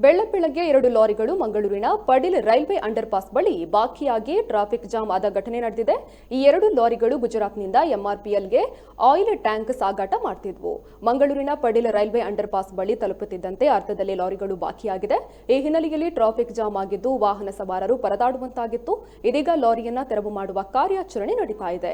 ಬೆಳ್ಳಂಬೆಳಗ್ಗೆ 2 ಲಾರಿಗಳು ಮಂಗಳೂರಿನ Padil railway under pass ಬಳಿ ಬಾಕಿಯಾಗಿ ಟ್ರಾಫಿಕ್ ಜಾಮ್ ಆದ ಘಟನೆ ನಡೆದಿದೆ. ಈ 2 ಲಾರಿಗಳು ಗುಜರಾತ್ನಿಂದ ಎಂಆರ್ಪಿಎಲ್ಗೆ ಆಯಿಲ್ ಟ್ಯಾಂಕ್ ಸಾಗಾಟ ಮಾಡ್ತಿದ್ವು. ಮಂಗಳೂರಿನ ಪಡಿಲ್ ರೈಲ್ವೆ ಅಂಡರ್ ಪಾಸ್ ಬಳಿ ತಲುಪುತ್ತಿದ್ದಂತೆ ಅರ್ಧದಲ್ಲಿ ಲಾರಿಗಳು ಬಾಕಿಯಾಗಿದೆ. ಈ ಹಿನ್ನೆಲೆಯಲ್ಲಿ ಟ್ರಾಫಿಕ್ ಜಾಮ್ ಆಗಿದ್ದು ವಾಹನ ಸವಾರರು ಪರದಾಡುವಂತಾಗಿತ್ತು. ಇದೀಗ ಲಾರಿಯನ್ನ ತೆರವು ಮಾಡುವ ಕಾರ್ಯಾಚರಣೆ ನಡೀತಾ ಇದೆ.